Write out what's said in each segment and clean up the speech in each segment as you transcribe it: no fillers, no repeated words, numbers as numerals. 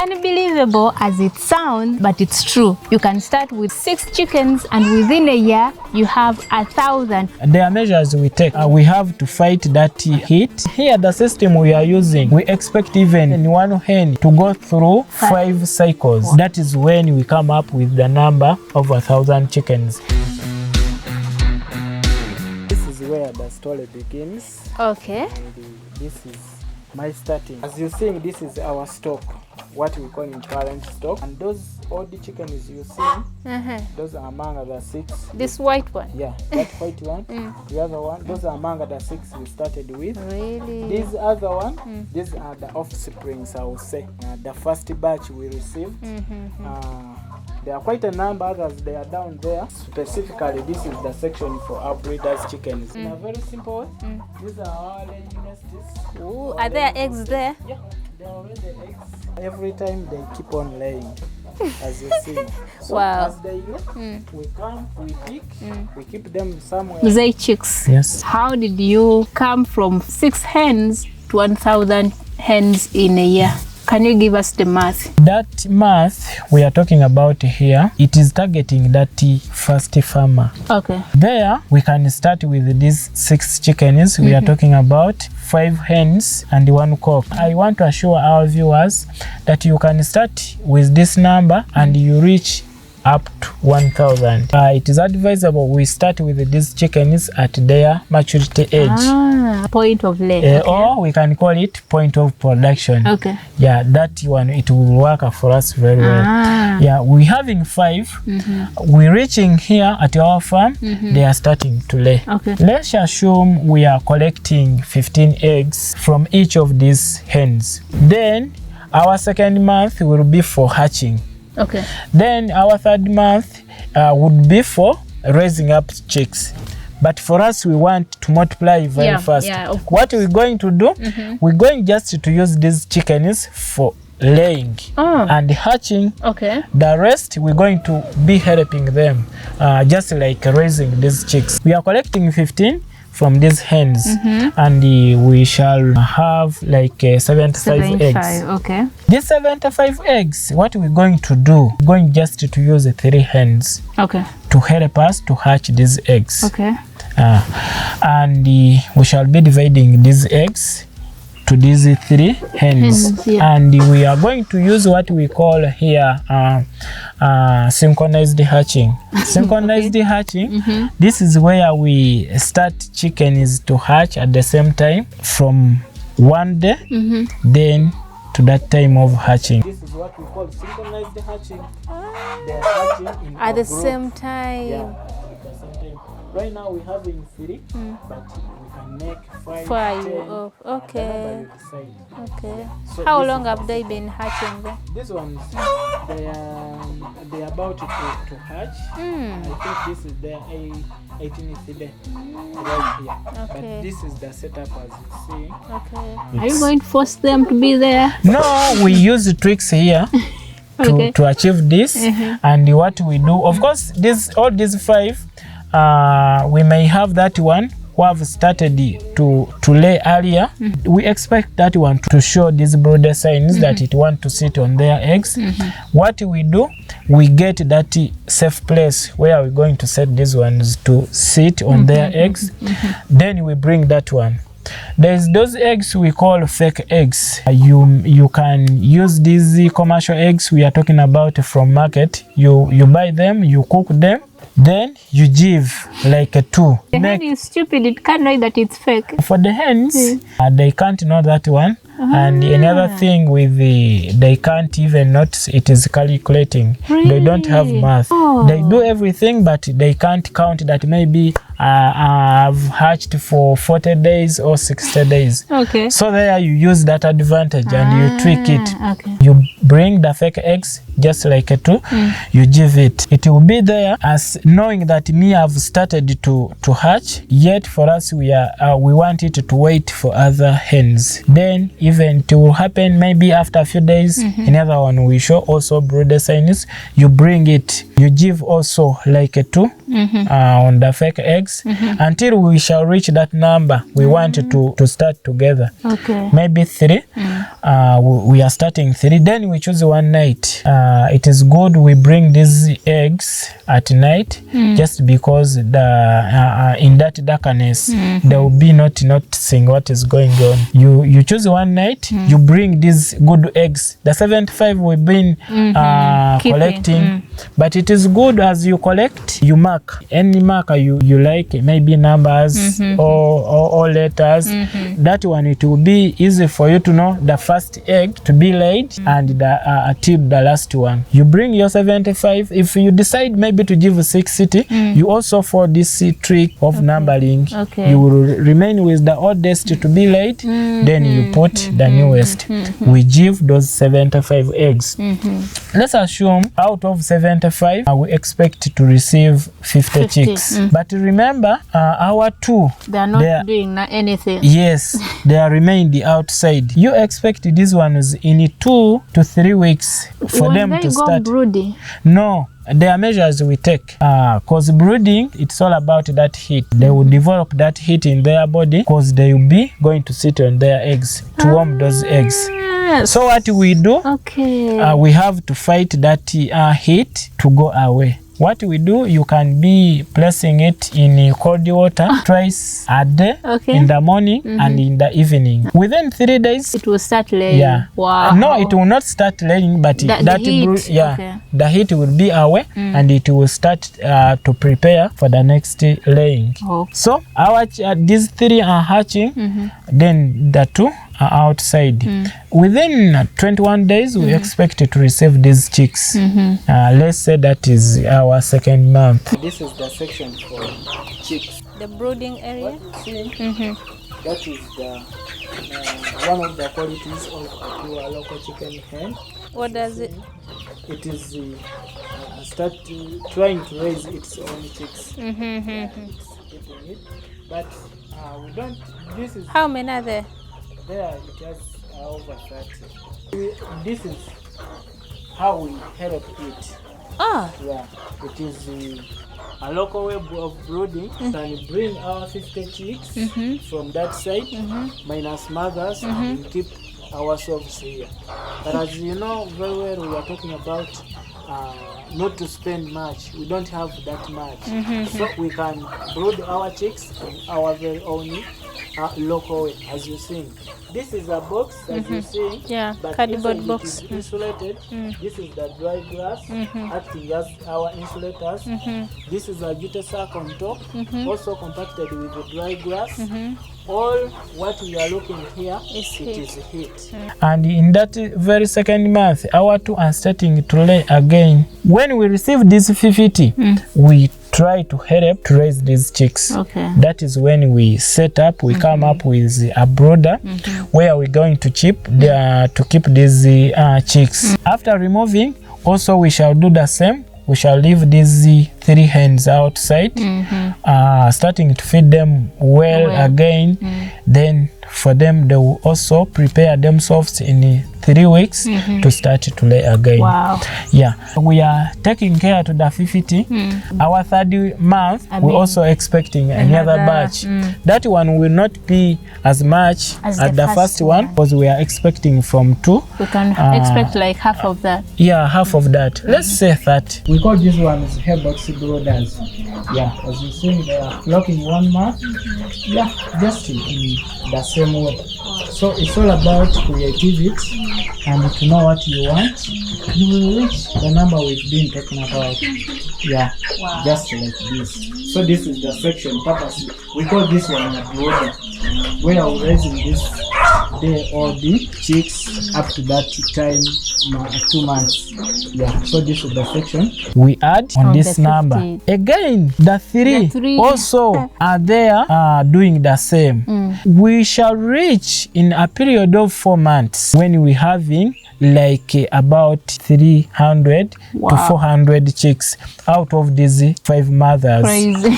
unbelievable as it sounds, but it's true. You can start with 6 chickens and within a year you have 1,000. There are measures we take. We have to fight that heat. Here the system we are using, we expect even one hen to go through 5 cycles. That is when we come up with the number of 1,000 chickens. This is where the story begins. Okay. And this is my starting. As you're seeing, this is our stock, what we call in parent stock. And those old chickens you see, those are among the 6. This white one? Yeah, that white one. The other one, those are among the 6 we started with. Really? These other one, these are the offsprings, I will say. The first batch we received. There are quite a number others, they are down there. Specifically, this is the section for our breeders' chickens. In a very simple way, these are our laying nests. Ooh, are there eggs there? Yeah, they are already eggs. Every time they keep on laying, as you see. So wow. As they lay, we come, we pick, we keep them somewhere. They chicks. Yes. How did you come from 6 hens to 1,000 hens in a year? Can you give us the math? That math we are talking about here, it is targeting that first farmer. Okay. There we can start with these 6 chickens. We are talking about 5 hens and 1 cock. I want to assure our viewers that you can start with this number and you reach up to 1,000. It is advisable we start with these chickens at their maturity age. Point of lay. Okay. Or we can call it point of production. Okay. Yeah, that one, it will work for us very well. Yeah, we're having 5. We're reaching here at our farm. They are starting to lay. Okay. Let's assume we are collecting 15 eggs from each of these hens. Then our second month will be for hatching. Okay. Then our third month would be for raising up chicks. But for us, we want to multiply very fast. Yeah, of course. What we're going to do, we're going just to use these chickens for laying and hatching. Okay. The rest, we're going to be helping them, just like raising these chicks. We are collecting 15 from these hens, and we shall have like 75 eggs. Okay. These 75 eggs, what we're going to do, we're going just to use 3 hens. Okay. To help us to hatch these eggs. Okay. And we shall be dividing these eggs to these 3 hens. And we are going to use what we call here synchronized hatching. Synchronized hatching, this is where we start chickens to hatch at the same time from one day, then to that time of hatching. This is what we call synchronized hatching. They are hatching in at the same time. Yeah, at the same time. Right now we're having 3, but we can make 5. 5. 10, Okay. Okay. So how long have they been hatching then? These ones, they are about to hatch. I think this is their 18th day right here. Okay. But this is the setup as you see. Okay. Are you going to force them to be there? No, we use tricks here. To achieve this. And what we do, of course, all these 5, we may have that one who have started to lay earlier. We expect that one to show these broader signs that it want to sit on their eggs. What we do, we get that safe place where we're going to set these ones to sit on their eggs. Then we bring that one. There's those eggs we call fake eggs. You can use these commercial eggs we are talking about from market. You buy them, you cook them, then you give like 2. The hen is stupid, it can't know that it's fake. For the hens, they can't know that one. And another thing with they can't even notice it is calculating. Really? They don't have math. They do everything, but they can't count that maybe I've hatched for 40 days or 60 days. Okay. So there you use that advantage and you tweak it. Okay. You bring the fake eggs just like 2. You give it. It will be there as knowing that me I've started to hatch. Yet for us we want it to wait for other hens. Then even it will happen maybe after a few days. Another one we show also broader signs. You bring it. You give also like 2 on the fake eggs until we shall reach that number we want to start together. Okay. Maybe 3. We are starting 3. Then we choose one night. It is good we bring these eggs at night just because the in that darkness there will be not noticing what is going on. You choose one night, you bring these good eggs. The 75 we've been collecting, but it is good as you collect, you mark any marker you like, maybe numbers or letters. That one it will be easy for you to know the first egg to be laid and the till the last one. You bring your 75. If you decide maybe to give 60, you also for this trick of numbering, you will remain with the oldest to be laid, then you put the newest. We give those 75 eggs. Let's assume out of 75 we expect to receive 50 chicks. But remember, our 2, they are not doing anything. Yes, they are remained outside. You expect these ones in 2 to 3 weeks for when them they to go start brooding? No, there are measures we take. Cause brooding, it's all about that heat. They will develop that heat in their body cause they will be going to sit on their eggs to warm those eggs. So what we do, we have to fight that heat to go away. What we do, you can be placing it in cold water twice a day, in the morning and in the evening. Within 3 days, it will start laying. Yeah. Wow. No, it will not start laying, but the heat, the heat will be away and it will start to prepare for the next laying. So our these 3 are hatching, then the 2 are outside. Within 21 days, we expect to receive these chicks. Let's say that is our 2nd month. This is the section for chicks. The brooding area? That is the one of the qualities of a pure local chicken hen. What does it? It is trying to raise its own chicks. But we don't. This is how many are there? There it has over 30. This is how we help it. Yeah, it is a local way of brooding. Can bring our 50 chicks from that side, minus mothers, and keep ourselves here. But as you know very well, we are talking about not to spend much. We don't have that much, so we can brood our chicks in our very own local way, as you see. This is a box, as you see, but cardboard box. It is insulated. This is the dry grass, acting as our insulators. This is a jute sack on top, also compacted with the dry grass. All what we are looking here is heat. And in that very 2nd month, our 2 are starting to lay again. When we receive this 50, we try to help to raise these chicks. That is when we set up, we come up with a brooder where we're going to keep these chicks. After removing, also we shall do the same. We shall leave these 3 hens outside, starting to feed them well again. Then for them, they will also prepare themselves in 3 weeks to start to lay again. Wow. Yeah, we are taking care to the 50. Our 3rd month, we're also expecting another batch. That one will not be as much as the first one because we are expecting from 2. We can expect like half of that. Yeah, half of that. Let's say 30. We call these ones hebox brooders. Yeah, as you see, they are flocking 1 month. Yeah, just in the same way. So it's all about creativity and to know what you want. You will reach the number we've been talking about. Yeah, just like this. So this is the section purposely. We call this one a brooder, where we're raising this day all the chicks up to that time, 2 months. Yeah, so this is the section we add on this number. Again, the 3 also are there doing the same. We shall reach in a period of 4 months when we're having like about 300 to 400 chicks out of these 5 mothers. Crazy.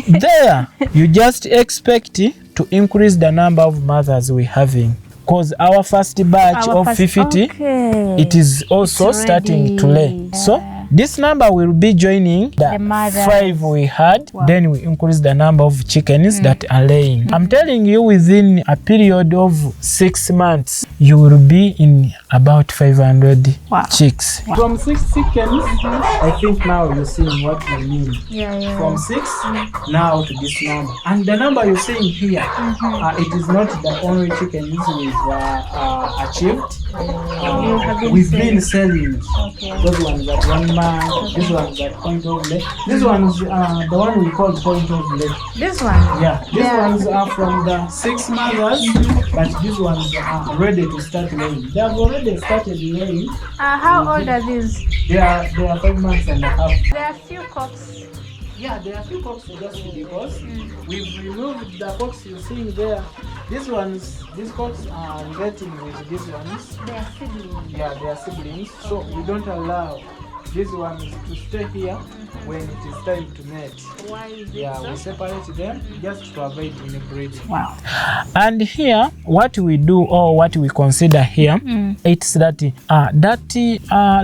There, you just expect to increase the number of mothers we're having. Because our first batch of 50, it is also starting to lay. So This number will be joining the 5 we had. Wow. Then we increase the number of chickens that are laying. I'm telling you, within a period of 6 months, you will be in about 500 chicks. Wow. From 6 chickens, I think now you're seeing what I mean. Yeah. From 6 now to this number. And the number you're seeing here, it is not the only chickens we've achieved. We've been selling those ones at 1 month, these ones at point of lay. This one's the one we call point of lay. This one? Yeah, these ones are from the 6 mothers, but these ones are ready to start laying. They have already started laying. How old are these? They are 5 months and a half. There are few cocks. Yeah, there are few cocks just because we've removed the cocks you're seeing there. These cocks are relating with these ones. They are siblings. Yeah, they are siblings. So we don't allow these ones to stay here when it is time to mate. Why is it Yeah, so? we separate them just to avoid inbreeding. Wow. And here, what we do or what we consider here, it's that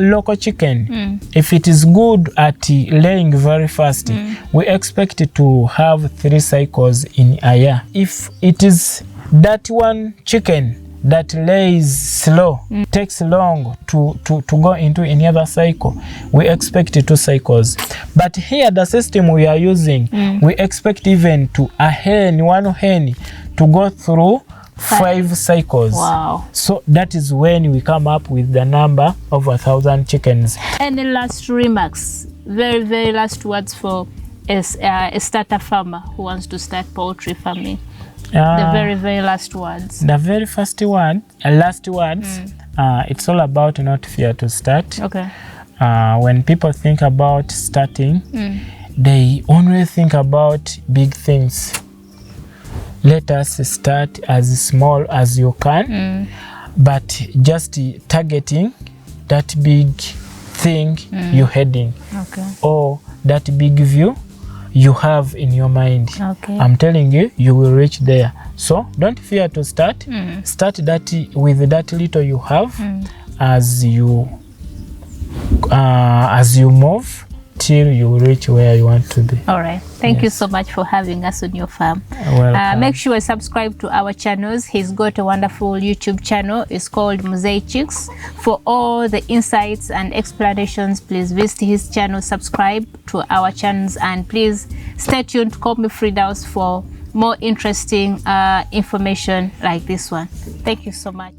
local chicken, if it is good at laying very fast, we expect it to have 3 cycles in a year. If it is that one chicken that lays slow, takes long to go into any other cycle, we expect 2 cycles. But here the system we are using, we expect even to one hen to go through 5 cycles. Wow. So that is when we come up with the number of 1,000 chickens. Any last remarks, very, very last words for a starter farmer who wants to start poultry farming? The very, very last words. The very first word, last words, it's all about not fear to start. Okay. When people think about starting, they only think about big things. Let us start as small as you can, but just targeting that big thing you're heading, or that big view you have in your mind. Okay. I'm telling you, you will reach there. So don't fear to start. Start that with that little you have, as you move till you reach where you want to be. All right. Thank you so much for having us on your farm. Make sure you subscribe to our channels. He's got a wonderful YouTube channel. It's called Mosaic Chicks. For all the insights and explanations, please visit his channel, subscribe to our channels, and please stay tuned to Call Me Fridaus for more interesting information like this one. Thank you so much.